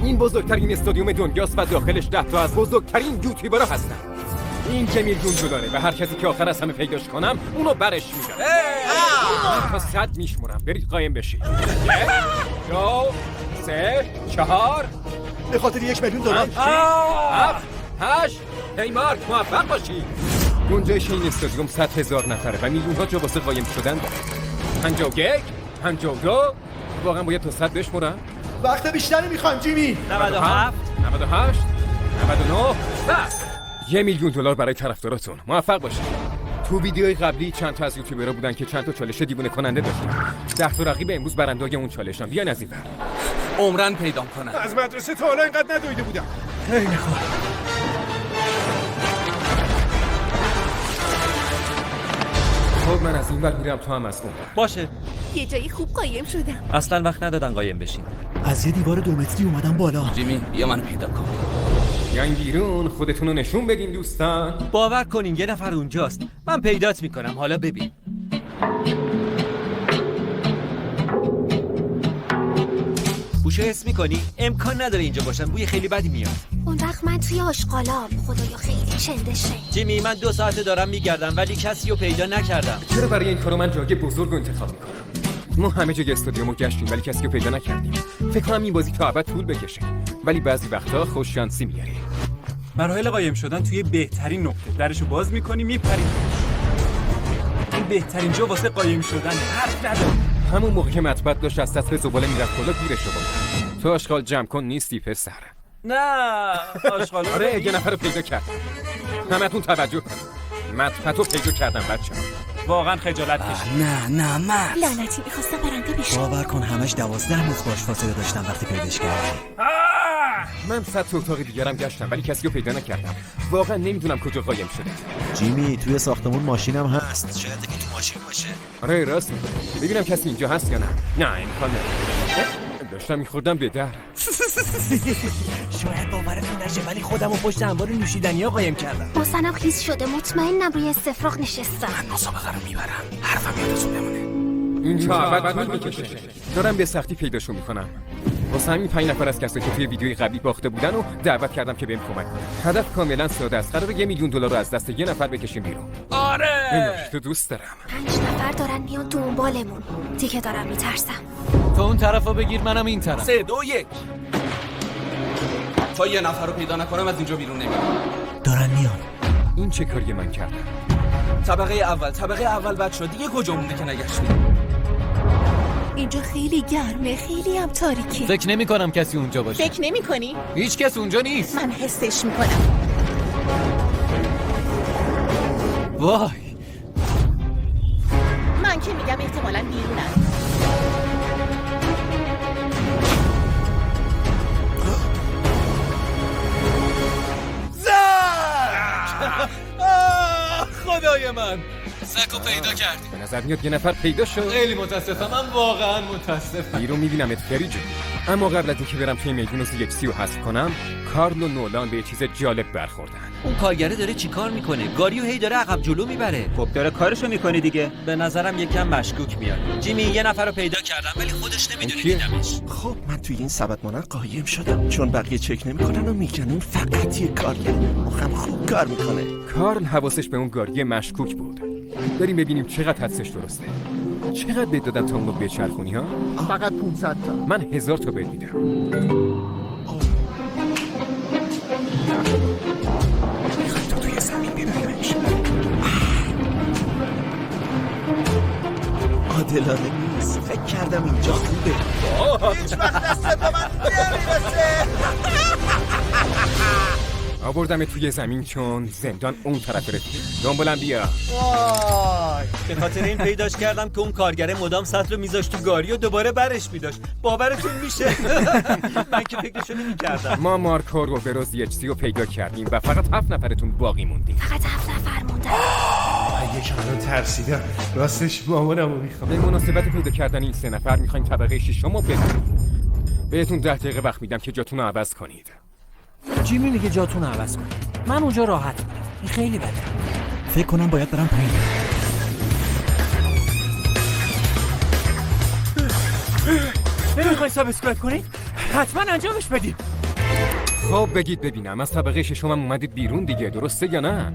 این بزرگترین استادیوم دنیاست و داخلش 10 تا از بزرگترین یوتیوبرها هستن. این $1 میلیون و هر کسی که آخر از همه پیداش کنم اونو برش میدم. من تا 100 میشمرم، برید قایم بشید. 1 2 3 4 به خاطر $1 میلیون 7 8 هی مارک موفق باشی. گنجایش این استادیوم 100,000 نفره و میلیون ها جا واسه قایم شدن داره. 51 52 واقعا باید تا 100 بشمرم؟ وقت بیشتری میخوایم جیمی. 97 98 99 بس. $1 میلیون برای طرفداراتون. موفق باشید. تو ویدیوی قبلی چند تا از یوتیوبرها بودن که چند تا چالش دیوونه کننده داشتن. 10 تا رقیب امروز برنده‌ی اون چالشن. بیاین از این ور. عمرن پیدا کنن. از مدرسه تا حالا اینقدر ندویده بودم. خیلی خوب. خب من از این ور میرم، تو هم از اون ور. باشه. یه جایی خوب قایم شدم. اصلا وقت ندادن قایم بشین. از یه دیوار 2 متری اومدم بالا. جیمی بیا منو پیدا کن. بیاین بیرون، خودتون رو نشون بدین دوستان. باور کنین یه نفر اونجاست. من پیدات میکنم، حالا ببین. بوشو حس میکنی؟ امکان نداره اینجا باشن، بوی خیلی بدی میاد. اون وقت من توی آشغالام، خدایا خیلی چندشه. جیمی من 2 ساعته دارم میگردم ولی کسی رو پیدا نکردم. چرا برای این کارو من جای بزرگ رو انتخاب میکنم؟ ما همه جای استادیومو گشتیم ولی کسی رو پیدا نکردیم. فکر کنم این بازی تا ابد طول بکشه، ولی بعضی وقتا خوش شانسی میاری. مراحل قایم شدن توی بهترین نقطه. درشو باز می‌کنی میپری. این بهترین جا واسه قایم شدن. حرف نداره. همون موقع که مطبت داشت از دست زباله میرفت بالا گیرش رو برد. تو آشغال جمع کن نیستی پسر. نه آشغالا. آره یه نفر رو پیدا کردم. همتون توجه کنید. مطبت رو پیدا کردم بچه‌ها. واقعا خجالت کشید. نه من لعنتی میخواستم برنده بشم. باور کن همش 12 روز باش فاصله داشتم وقتی پیداش کردم. من 100 تا اتاق دیگرم گشتم ولی کسی رو پیدا نکردم. واقعا نمیدونم کجا قایم شده. جیمی توی ساختمون ماشینم هست. شاید که تو ماشین باشه. آره راست میگی. ببینم کسی اینجا هست یا نه. نه امکان نداره. داشتم میخوردم به در. شاید باورتون نشه ولی خودم رو پشت انبار نوشیدنی‌ها قایم کردم. حسنم خیس شده، مطمئنم روی استفراغ نشستم. من مسابقه رو میبرم. حرفم یادتون بمونه. این تا ابد طول میکشه. دارم به سختی پیداشو میکنم. واسه همین 5 نفر از کسایی که توی ویدیوی قبلی باخته بودن رو دعوت کردم که بهم کمک کنن. هدف کاملا ساده است. قراره $1 میلیون رو از دست یه نفر بکشیم بیرون. آره. تو دوست دارم. 5 نفر دارن میان دنبالمون. دیگه دارم میترسم. تو اون طرفو بگیر منم این طرف. 3 2 1 تا یه نفر رو پیدا نکنم از اینجا بیرون نمیرم. دارن میان. این چه کاری من کردم؟ طبقه اول بچه‌ها دیگه کجا مونده که نگشتیم؟ اینجا خیلی گرمه، خیلی هم تاریکه. فکر نمی کنم کسی اونجا باشه. فکر نمی کنی؟ هیچ کس اونجا نیست. من حسش میکنم. وای من که میگم احتمالاً بیرونن. خدای من سکو پیدا کردی. به نظر میاد یه نفر پیدا شد. خیلی متاسفم، من واقعا متاسفم. بیرون میبینمت فری جون. اما قبل از اینکه برم توی میدون و CXC رو حذف کنم، کارل و نولان به یه چیز جالب برخوردن. اون کارگره داره چیکار میکنه؟ گاریو هی داره عقب جلو میبره. خب داره کارشو میکنه دیگه. به نظرم یکم مشکوک میاد. جیمی یه نفر رو پیدا کردم ولی خودش نمیدونه دیدمش. خب من توی این سبد مانند قایم شدم چون بقیه چک نمیکنن و میگن اون فقط یه کاریه. مخم خوب کار میکنه. کارل حواسش به اون گاریه مشکوک بود. بریم ببینیم چقدر حدسش درسته. چقدر بهت دادن تا اونو بچرخونی ها؟ فقط 500 تا. من 1000 تا بهت میدم. میخوای تو توی زمین ببریمش. عادلانه نیست. فکر کردم اینجا خوبه. هیچ وقت دست با من نمیرسه. آوردم توی زمین چون زندان اون طرف رفته. دنبالم بیا. وای. به خاطر این پیداش کردم که اون کارگره مدام سطل رو میذاشت تو گاری و دوباره برش میداشت. باورتون میشه؟ من که فکرشو نمی‌کردم. ما مارکو رو به روز CXC رو پیدا کردیم و فقط 7 نفرتون باقی موندیم. فقط 7 نفر موندن. یکم الان ترسیدم. راستش مامانمو میخوام. به مناسبت پیدا کردن این 3 نفر میخوایم طبقه 6 رو ببینیم. بهتون 10 دقیقه وقت میدم که جاتون رو عوض کنید. جیمی میگه جاتون رو عوض کنید. من اونجا راحت میرم. این خیلی بده. فکر کنم باید برم پایین. نمیخوای سابسکرایب کنید؟ حتما انجامش بدیم. خب بگید ببینم، از طبقه ششم هم اومدید بیرون دیگه، درسته یا نه؟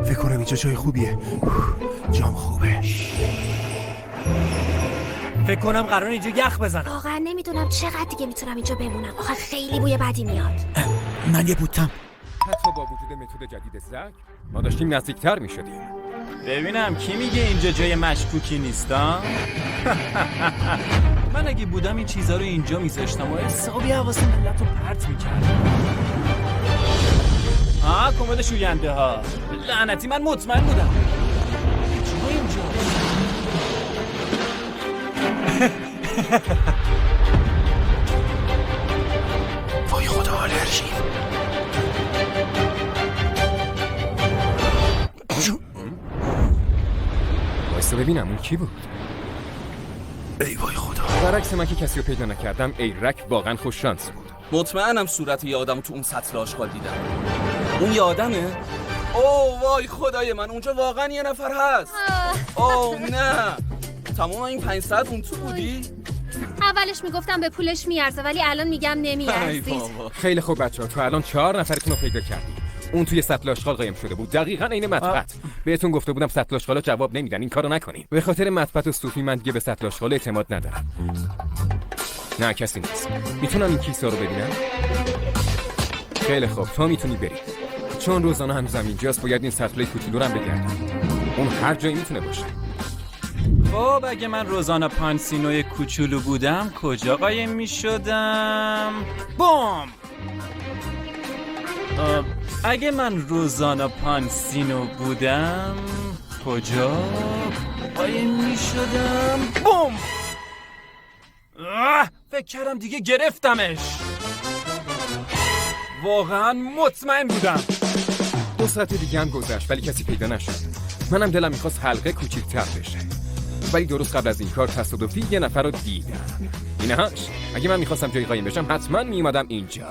فکر کنم اینجا جای خوبیه. جام خوبه. فکر کنم قرار اینجا یخ بزنم. واقعا نمیدونم چقدر دیگه میتونم اینجا بمونم. آخه خیلی بوی بدی میاد. من یه بوتم. حتی با وجود متد جدید زک ما داشتیم نزدیکتر میشدیم. ببینم کی میگه اینجا جای مشکوکی نیستا؟ من اگه بودم این چیزا رو اینجا میذاشتم و حسابی حواس ملت رو پرت میکردم. کمد شوینده ها. لعنتی من مطمئن بودم. چرا اینجا؟ وای خدا آلرژی. وایسا ببینم اون کی بود؟ ای وای خدا. برعکس من که کسی رو پیدا نکردم، ایرک واقعا خوش شانس بود. مطمئنم صورت یه آدم تو اون سطل آشغال دیدم. اون یه آدمه؟ اوه وای خدای من، اونجا واقعا یه نفر هست. اوه نه. تمام این 5 ساعت اون تو بودی؟ اولش میگفتم به پولش میارزه ولی الان میگم ای نمیارزید. بابا. خیلی خوب بچه‌ها، تو الان 4 نفرتون رو پیدا کردید. اون توی سطل آشغال قایم شده بود، دقیقاً عین مطبت. بهتون گفته بودم سطل آشغالا جواب نمیدن، این کارو نکنین. به خاطر مطبت و صوفی من دیگه به سطل آشغال اعتماد ندارم. نه کسی نیست. میتونم این کیسه رو ببینم؟ خیلی خوب، تو میتونی بری. چون روزانه هنوزم اینجاست، باید این سطل کوچولو رو هم بگردیم. اون هر جایی میتونه باشه. خب اگه من روزانا پانسینوی کوچولو بودم کجا قایم میشدم؟ بوم! اگه من روزانا پانسینو بودم کجا قایم میشدم؟ بوم! فکر کردم دیگه گرفتمش. واقعا مطمئن بودم. 2 ساعت دیگه هم گذشت ولی کسی پیدا نشد. منم دلم میخواست حلقه کوچیک‌تر بشه. ولی درست قبل از این کار تصادفی یه نفر رو دیدم. اینهاش. اگه من میخواستم جایی قایم بشم حتما میومدم اینجا.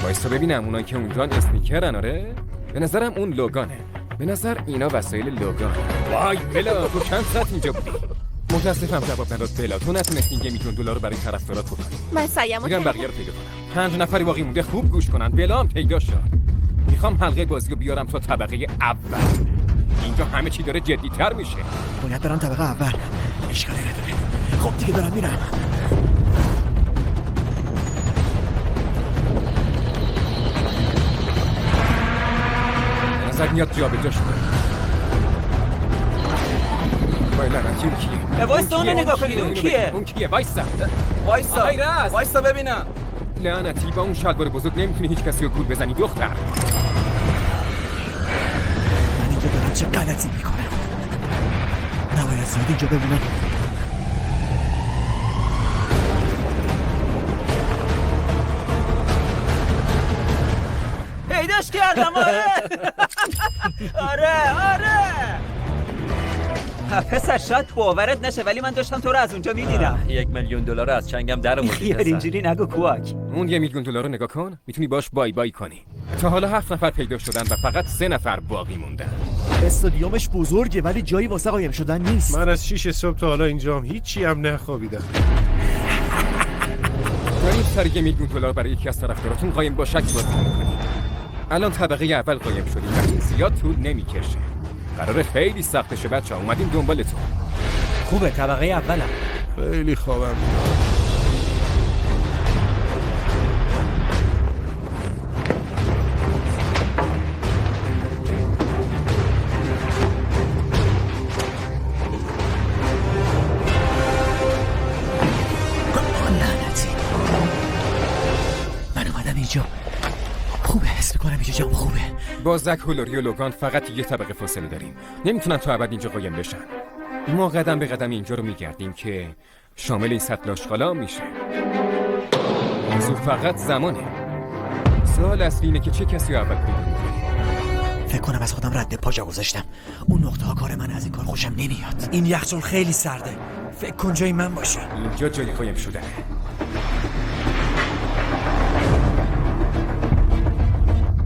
وایستا ببینم اونایی که اونجان اسنیکرن. آره؟ به نظرم اون لوگانه. به نظر اینا وسایل لوگان. وای بلا، تو چند ساعت اینجا بودی؟ متاسفم جواب نداد بلا. تو نتونستی $1 میلیون رو برای طرفدارات بکنی. من سعیمو میرم کردم. بقیه رو پیدا کنم. 5 نفری باقی مونده، خوب گوش کنن. بلا هم پیدا شد. میخوام حلقه بازی رو بیارم تا طبقه اول. اینجا همه چی داره جدی‌تر میشه. باید برم طبقه اول. اشکالی نداره. خب دیگه دارم میرم. نظر میاد جابجا شده. وای لعنتی اون کیه؟ وایسا اونو نگاه کنید، اون کیه؟ اون کیه؟ وایسا. وایسا آیرس! وایسا ببینم. لعنتی با اون شلوار بزرگ نمیتونی هیچ کسی رو گول بزنی دختر. من اینجا دارم چه غلطی میکنم. نباید زیاد اینجا بمونم. پیداش کردم. آره پسر شاید باورت نشه ولی من داشتم تو رو از اونجا میدیدم. $1 میلیون از چنگم در آوردی. خیال اینجوری نگو کوک. اون $1 میلیون رو نگاه کن، میتونی باش بای بای کنی. تا حالا 7 نفر پیدا شدن و فقط 3 نفر باقی موندن. استادیومش بزرگه ولی جایی واسه قایم شدن نیست. من از 6 صبح تا حالا اینجام هیچی هم نخوابیدم. دارید سر $1 میلیون برای یکی از طرفداراتون قایم با شک بازی میکنی. الان طبقه اول قایم شدیم و این زیاد طول نمیکشه. قراره خیلی سخت شه بچه‌ها، اومدیم دنبالتون. خوبه طبقه اولم. خیلی خوابم. لعنتی. من اومدم اینجا. خوبه، حس میکنم اینجا جام خوبه. با زک هولوری و لوگان فقط یه طبقه فاصله داریم. نمیتونن تا ابد اینجا قایم بشن. ما قدم به قدم اینجا رو میگردیم که شامل این سطل آشغالا میشه. موضوع فقط زمانه. سوال اصلی اینه که چه کسی رو اول پیدا میکنیم. فکر کنم از خودم رد پا جا گذاشتم. اون نقطه ها کار من، از این کار خوشم نمیاد. این یخچال خیلی سرده. فکر کن جای من باشه. اینجا جای قایم شدنه.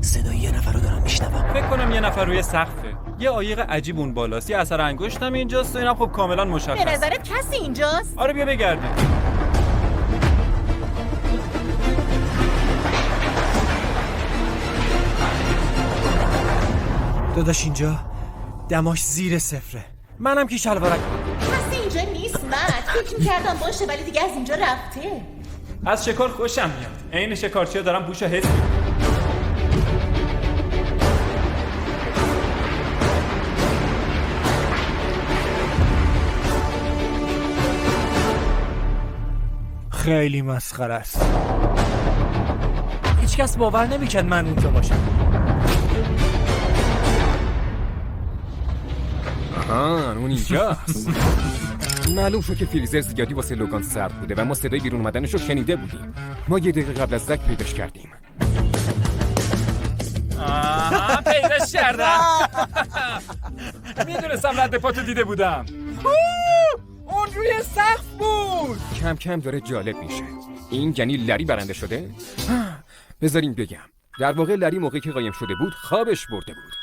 صدای یه نفر رو دارم میشنوم. فکر کنم یه نفر روی سقفه. یه عایق عجیب اون بالاست. یه اثر انگشتم اینجاست و اینم خب کاملا مشخص. به نظرت کسی اینجاست؟ آره بیا بگردیم. داداش اینجا دماش زیر صفره. منم که شلوارک. پس اینجا نیست مرد. فکر می‌کردم باشه ولی دیگه از اینجا رفته. از شکار خوشم میاد. عین شکارچی‌ها دارم بوشو حس می‌کنم. خیلی مسخره است. هیچ کس باور نمی‌کرد من اونجا باشم. اون اینجاست. معلوم شد که فریزر زیادی واسه لوگان سرد بوده و ما صدای بیرون اومدنش رو شنیده بودیم. ما یه دقیقه قبل از زک پیداش کردیم. پیداش کردم. میدونستم رد پاتو دیده بودم. اون روی سقف بود. کم کم داره جالب میشه. این یعنی لری برنده شده؟ بذاریم بگم. در واقع لری موقعی که قایم شده بود خوابش برده بود.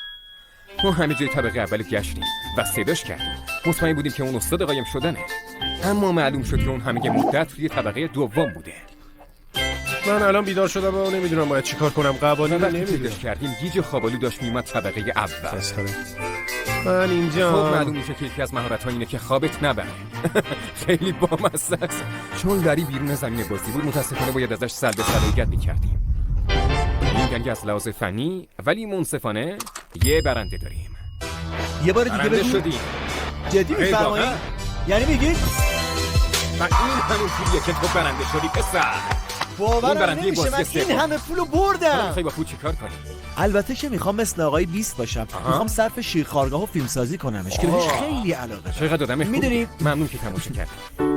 ما همه جای طبقه اول گشتیم و صداش کردیم. مطمئن بودیم که اون استاد قایم شدنه. اما معلوم شد که اون همه مدت توی طبقه دوم بوده. من الان بیدار شدم و نمیدونم باید چیکار کنم. قوانین رو پیداش نمیدونم. کردیم گیج خوابالو داشت میومد طبقه اول. من اینجا خب معلوم میشه که یکی از مهارت‌ها اینه که خوابت نبره. خیلی بامزه است. چون لری بیرون زمین بازی بود متاسفانه باید ازش سلب صلاحیت می‌کردیم. این گنگ از لحاظ فنی ولی منصفانه یه برنده داریم. یه بار دیگه برنده بگو. شدیم. جدی ای میفرمایید؟ واقعا؟ یعنی میگید و این همون پولیه که تو برنده شدی پسر. این باورم برنده نمیشه بازی من سوم. این همه پولو بردم. میخوای با پول چیکار کنی؟ البته که میخوام مثل آقای 20 باشم. میخوام صرف شیرخوارگاه و فیلمسازی کنمش که بهش خیلی علاقه دارم. چقدر آدم خوبی. میدونی؟ ممنون که تماشا کردی.